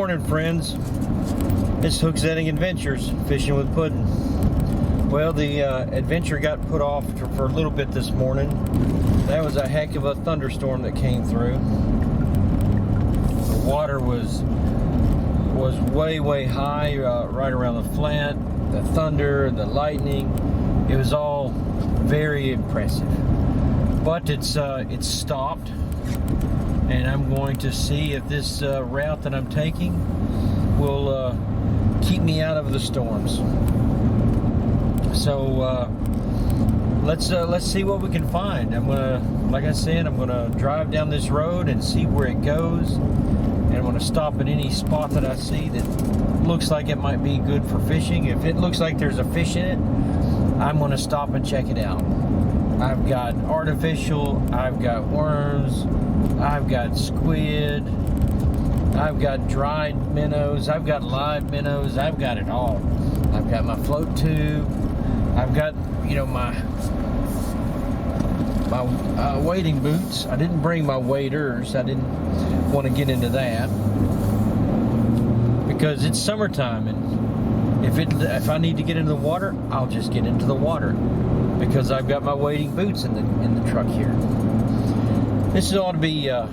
morning, friends. It's Hook Setting Adventures, fishing with Puddin'. Well, the adventure got put off for a little bit this morning. That was a heck of a thunderstorm that came through. The water was way high, right around the flat. The thunder, the lightning, it was all very impressive. But it's stopped, and I'm going to see if this route that I'm taking will keep me out of the storms. So let's see what we can find. I'm gonna, like I said, I'm gonna drive down this road and see where it goes, and I'm gonna stop at any spot that I see that looks like it might be good for fishing. If it looks like there's a fish in it, I'm gonna stop and check it out. I've got artificial, I've got worms, I've got squid, I've got dried minnows, I've got live minnows, I've got it all. I've got my float tube, I've got, you know, my wading boots. I didn't bring my waders. I didn't want to get into that because it's summertime, and if I need to get into the water, I'll just get into the water because I've got my wading boots in the truck here. This ought to be a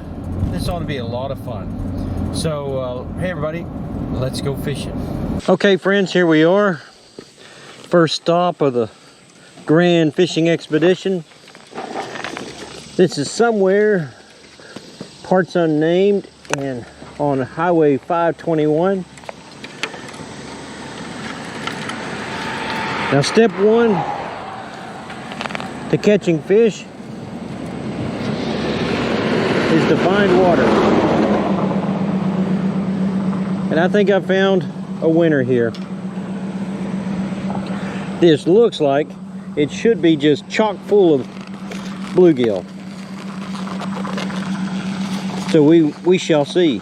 lot of fun. So hey everybody, let's go fishing. Okay friends, here we are. First stop of the grand fishing expedition. This is somewhere, parts unnamed, and on Highway 521. Now step one to catching fish is to find water. And I think I found a winner here. This looks like it should be just chock full of bluegill. So we shall see.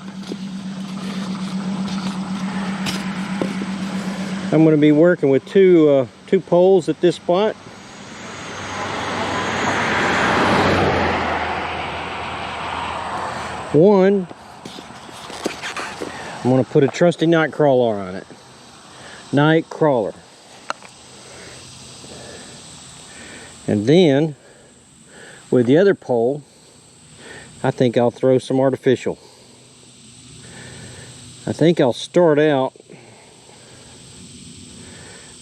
I'm going to be working with two poles at this spot. One, I'm going to put a trusty night crawler on it. Night crawler. And then, with the other pole, I think I'll throw some artificial. I think I'll start out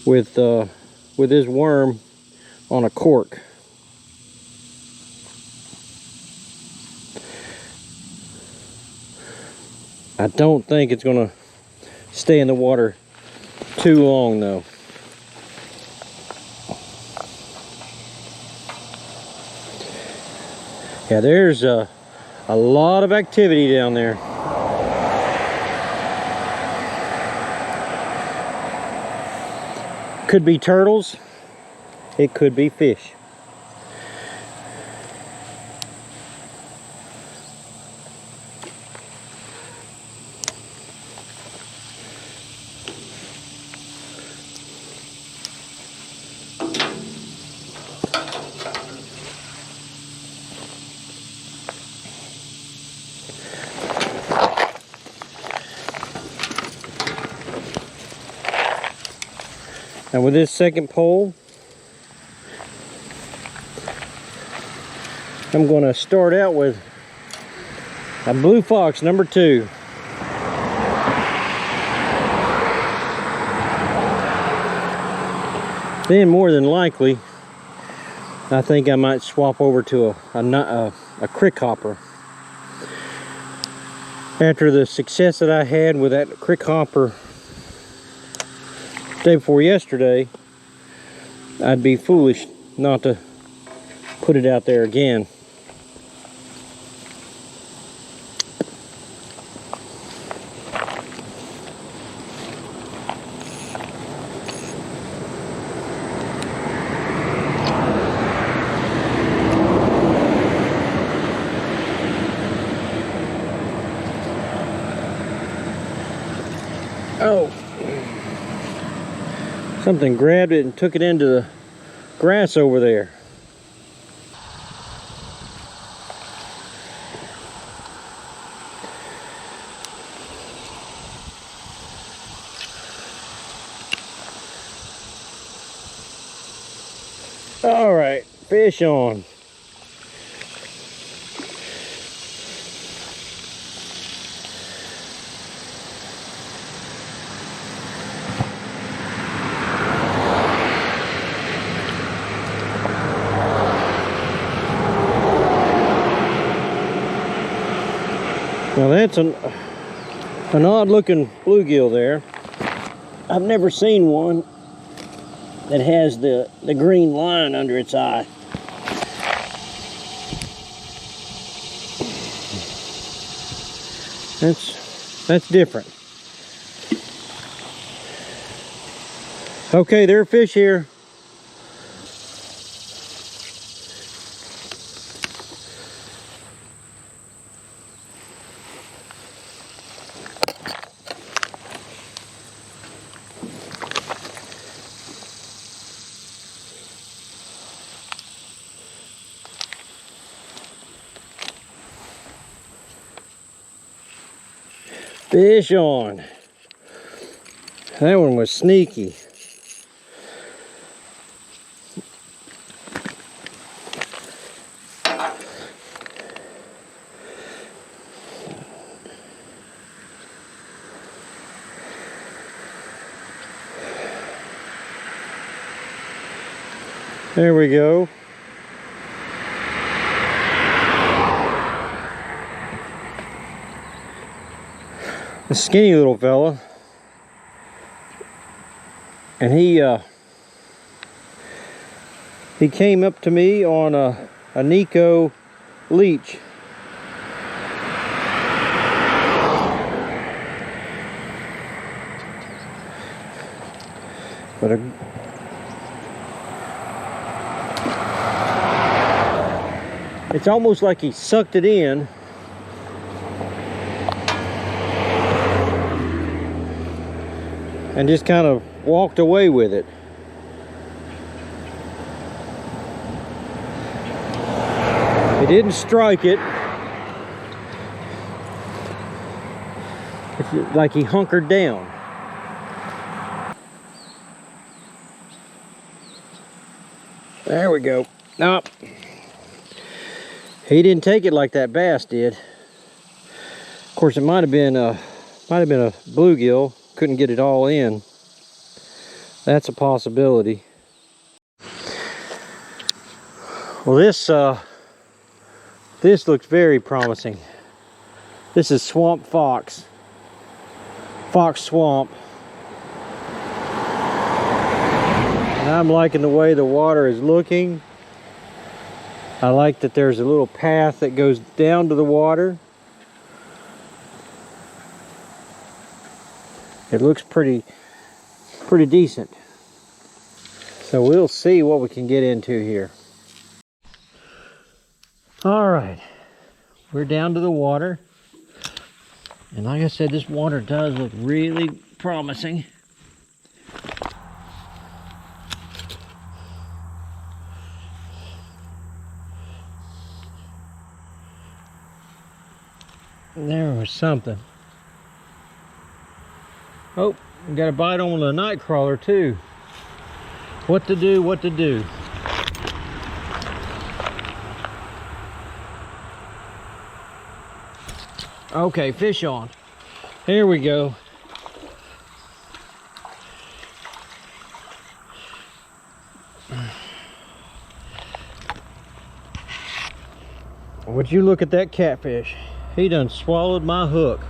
with this worm on a cork. I don't think it's gonna stay in the water too long though. Yeah, there's a lot of activity down there. Could be turtles, it could be fish. Now with this second pole, I'm going to start out with a blue fox number 2. Then more than likely, I think I might swap over to a crick hopper. After the success that I had with that crick hopper day before yesterday, I'd be foolish not to put it out there again. Oh, something grabbed it and took it into the grass over there. All right, fish on. Now that's an odd looking bluegill there. I've never seen one that has the green line under its eye. That's different. Okay, there are fish here. Fish on. That one was sneaky. There we go. A skinny little fella, and he came up to me on a Nico leech. But it's almost like he sucked it in. And just kind of walked away with it. He didn't strike it. It's like he hunkered down. There we go. Nope. He didn't take it like that bass did. Of course, it might have been a bluegill. Couldn't get it all in. That's a possibility. Well, this looks very promising. This is swamp fox swamp, and I'm liking the way the water is looking. I like that there's a little path that goes down to the water. It looks pretty decent. So we'll see what we can get into here. All right, we're down to the water. And like I said, this water does look really promising. There was something. Oh, we got a bite on a night crawler too. What to do, what to do. Okay, fish on. Here we go. Would you look at that catfish? He done swallowed my hook.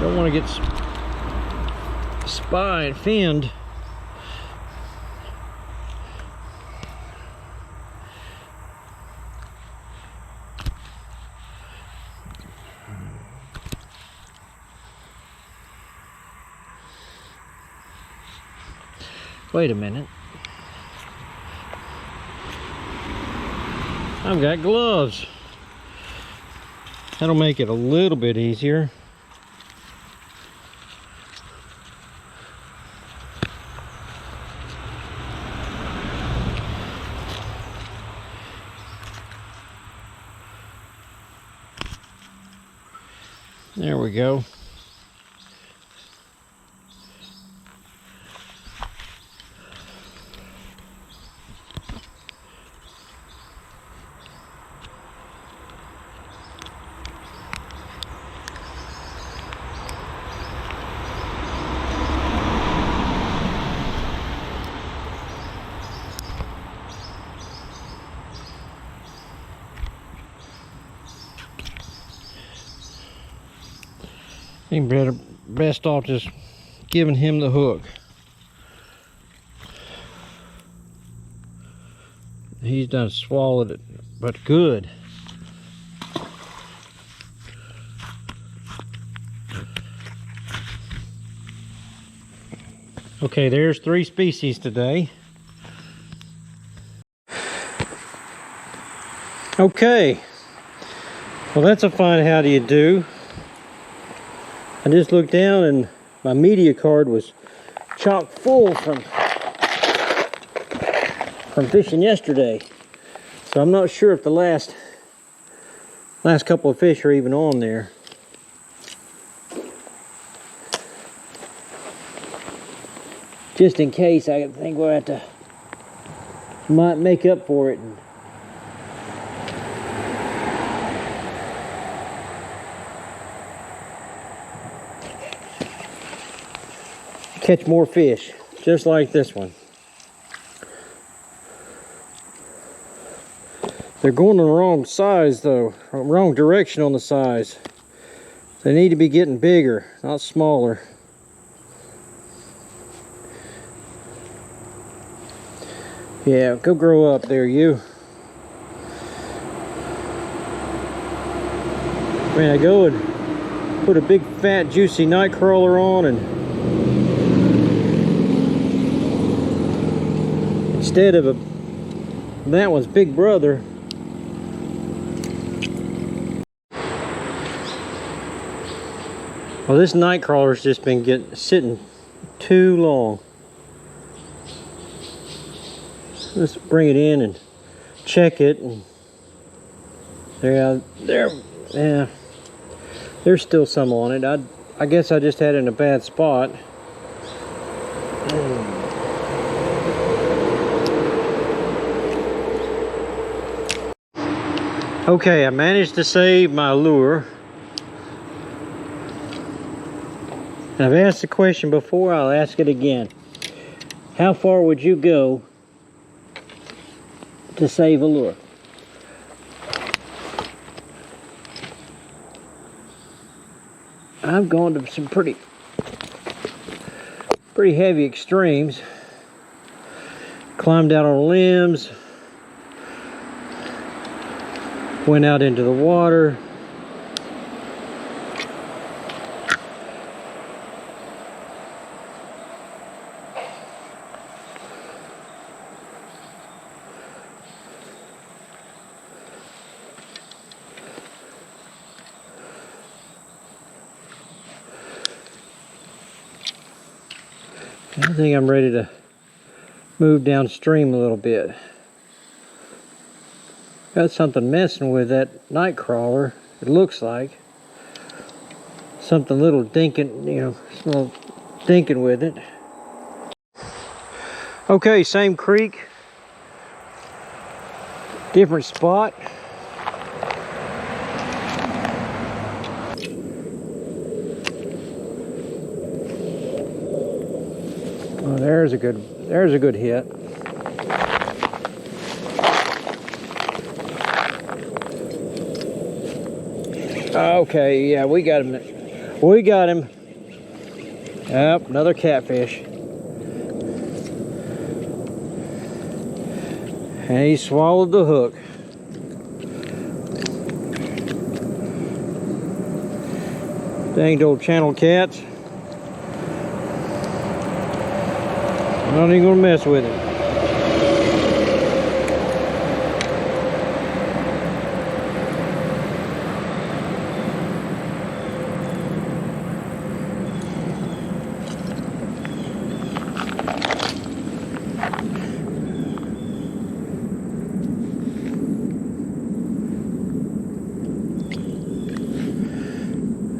Don't want to get spined, finned. Wait a minute. I've got gloves. That'll make it a little bit easier. There we go. think best off just giving him the hook. He's done swallowed it, but good. Okay, there's 3 species today. Okay, well that's a fine how do you do. I just looked down and my media card was chock full from fishing yesterday. So I'm not sure if the last couple of fish are even on there. Just in case, I think we'll have to, might make up for it and catch more fish, just like this one. They're going the wrong size though, wrong direction on the size. They need to be getting bigger, not smaller. Yeah, go grow up there, you. Man, I go and put a big fat juicy night crawler on and instead of that one's big brother. Well, this night crawler's just been sitting too long. Let's bring it in and check it. And yeah, there's still some on it. I guess I just had it in a bad spot. Okay, I managed to save my lure. And I've asked the question before, I'll ask it again. How far would you go to save a lure? I've gone to some pretty heavy extremes. Climbed out on limbs, went out into the water. I think I'm ready to move downstream a little bit. Got something messing with that night crawler, it looks like. Something little dinking, you know, a little dinking with it. Okay, same creek, different spot. Oh, there's a good hit. Okay, yeah, we got him. We got him. Yep, another catfish. And he swallowed the hook. Danged old channel cats. I'm not even gonna mess with it.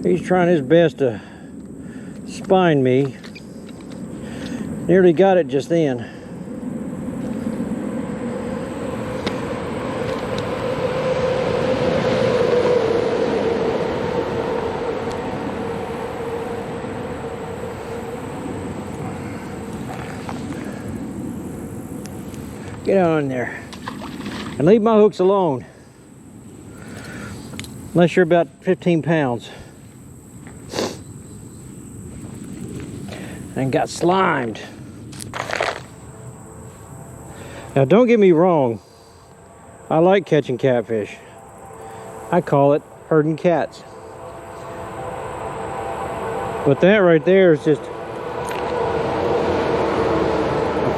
He's trying his best to spine me. Nearly got it just then. Get on there. And leave my hooks alone. Unless you're about 15 pounds. and got slimed. Now don't get me wrong, I like catching catfish. I call it herding cats. But that right there is just a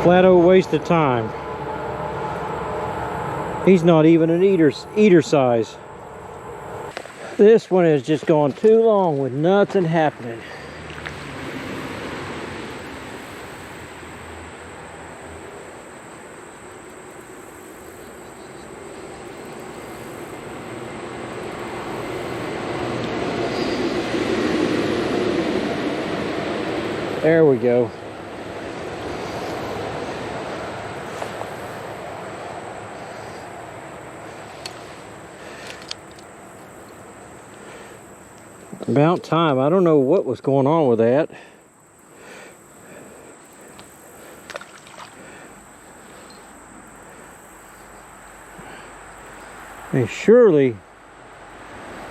flat old waste of time. He's not even an eater size. This one has just gone too long with nothing happening. There we go. About time. I don't know what was going on with that. And surely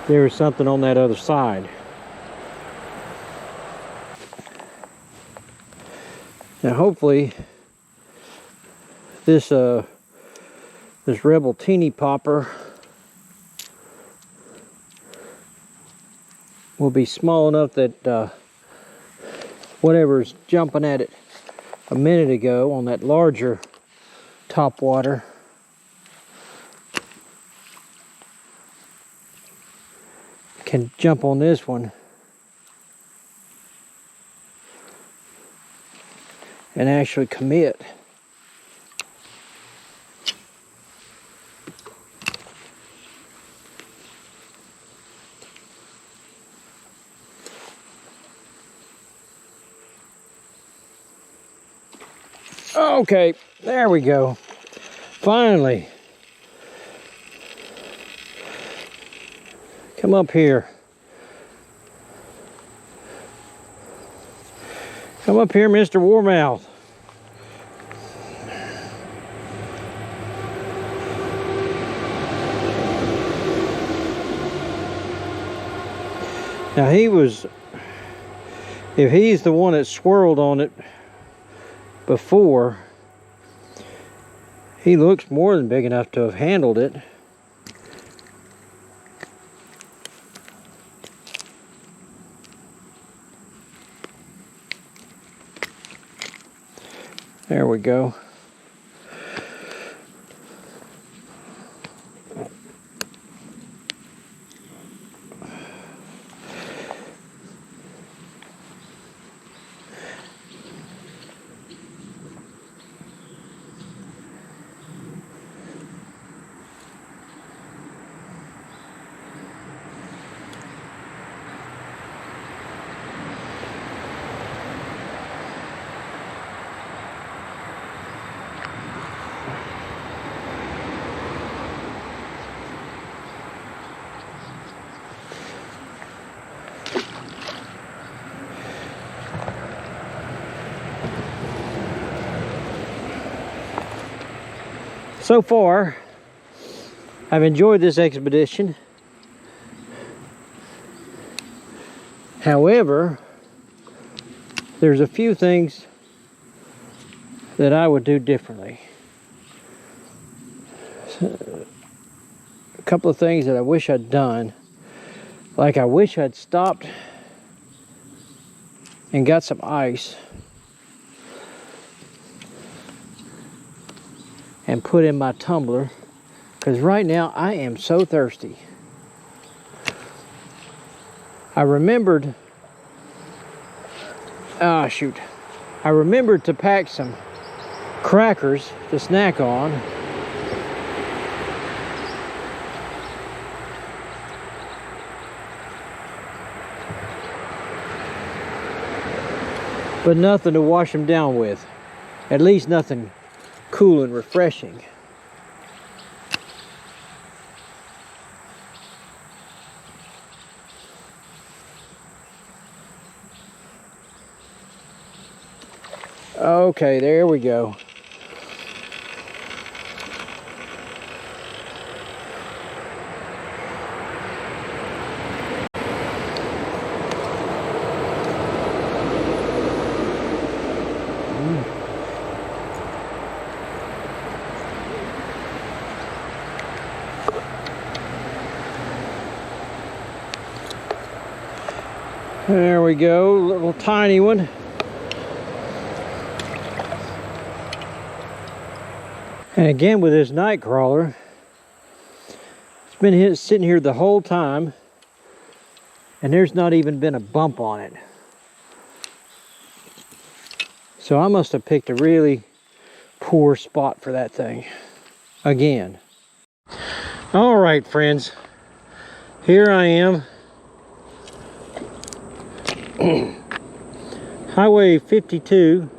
there was something on that other side. Now hopefully this Rebel teeny popper will be small enough that whatever's jumping at it a minute ago on that larger top water can jump on this one and actually commit. Okay, there we go. Finally. Come up here. Come up here, Mr. Warmouth. Now if he's the one that swirled on it before, he looks more than big enough to have handled it. There we go. So far, I've enjoyed this expedition. However, there's a few things that I would do differently. A couple of things that I wish I'd done. Like I wish I'd stopped and got some ice and put in my tumbler, because right now I am so thirsty. I remembered I remembered to pack some crackers to snack on. But nothing to wash them down with. At least nothing cool and refreshing. Okay, there we go. There we go, little tiny one. And again with this night crawler, it's been sitting here the whole time, and there's not even been a bump on it. So I must have picked a really poor spot for that thing again. All right, friends, here I am. Highway 52,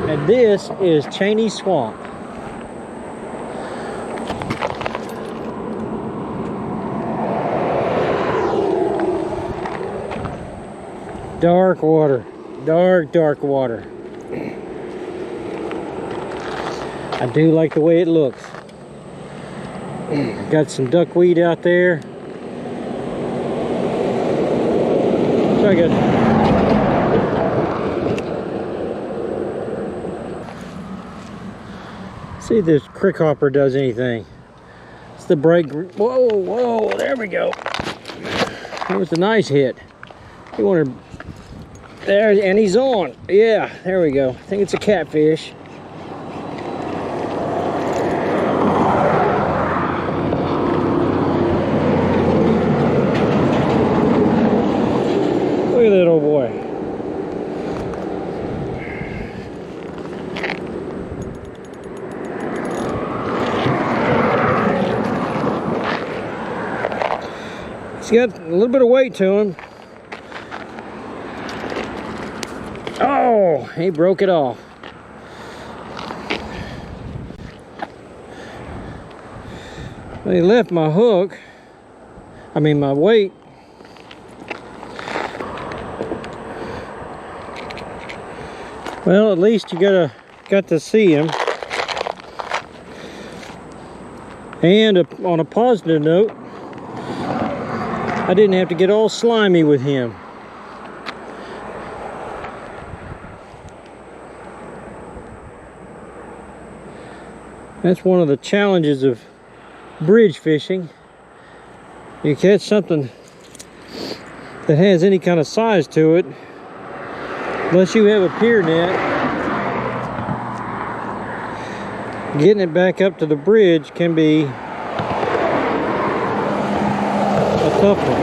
and this is Cheney Swamp. Dark water, dark water. I do like the way it looks. Got some duckweed out there. Very good. See if this crick hopper does anything. It's the brake. Whoa, there we go. That was a nice hit. He wanted there, and he's on. Yeah, there we go. I think it's a catfish. Look at that old boy. He's got a little bit of weight to him. Oh, he broke it off. He left my hook. I mean my weight. Well, at least you got to see him. And on a positive note, I didn't have to get all slimy with him. That's one of the challenges of bridge fishing. You catch something that has any kind of size to it, unless you have a pier net, getting it back up to the bridge can be a tough one.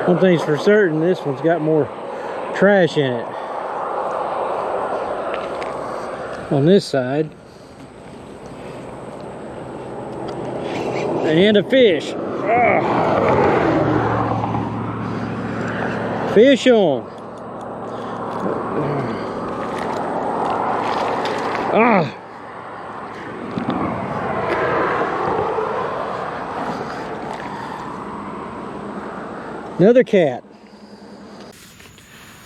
One thing's for certain, this one's got more trash in it. On this side. And a fish. Ah. Fish on. Ah. Another cat.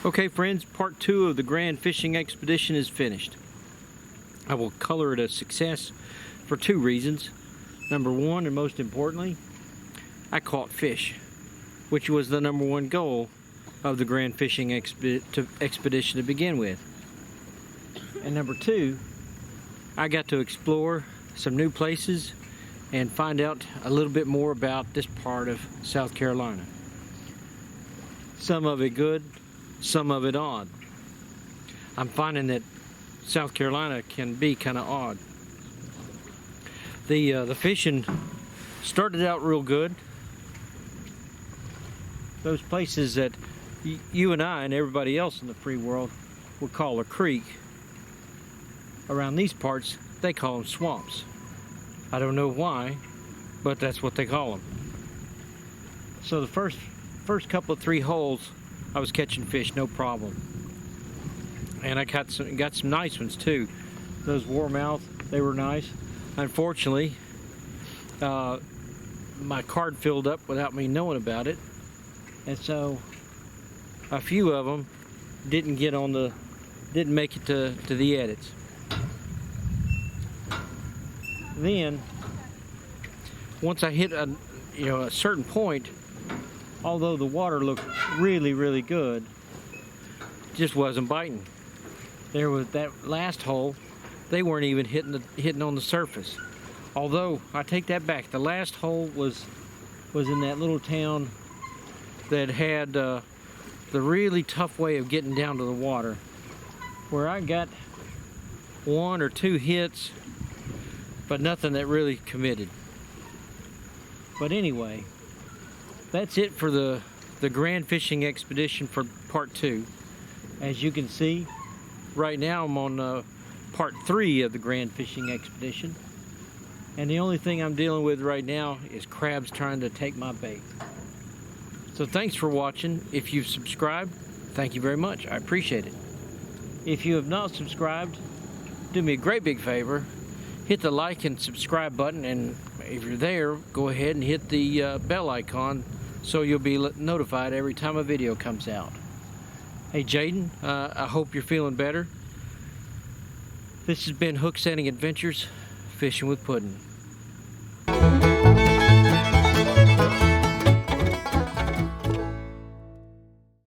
Okay, friends, part 2 of the grand fishing expedition is finished. I will color it a success for 2 reasons. Number 1, and most importantly, I caught fish, which was the number 1 goal of the grand fishing expedition to begin with. And number 2, I got to explore some new places and find out a little bit more about this part of South Carolina. Some of it good, some of it odd. I'm finding that South Carolina can be kind of odd. The fishing started out real good. Those places that you and I and everybody else in the free world would call a creek, around these parts they call them swamps. I don't know why, but that's what they call them. So the first couple of 3 holes I was catching fish no problem, and I got some nice ones too. Those warmouth, they were nice. Unfortunately, my card filled up without me knowing about it, and so a few of them didn't make it to the edits. Then, once I hit a certain point, although the water looked really good, it just wasn't biting. There was that last hole. They weren't even hitting on the surface. Although, I take that back, the last hole was was in that little town that had the really tough way of getting down to the water, where I got 1 or 2 hits, but nothing that really committed. But anyway, that's it for the grand fishing expedition for part 2. As you can see, right now I'm on part 3 of the grand fishing expedition, and the only thing I'm dealing with right now is crabs trying to take my bait. So thanks for watching. If you've subscribed, thank you very much. I appreciate it. If you have not subscribed, do me a great big favor. Hit the like and subscribe button, and if you're there, go ahead and hit the bell icon so you'll be notified every time a video comes out. Hey Jaden, I hope you're feeling better. This has been Hook Setting Adventures, Fishing with Puddin'.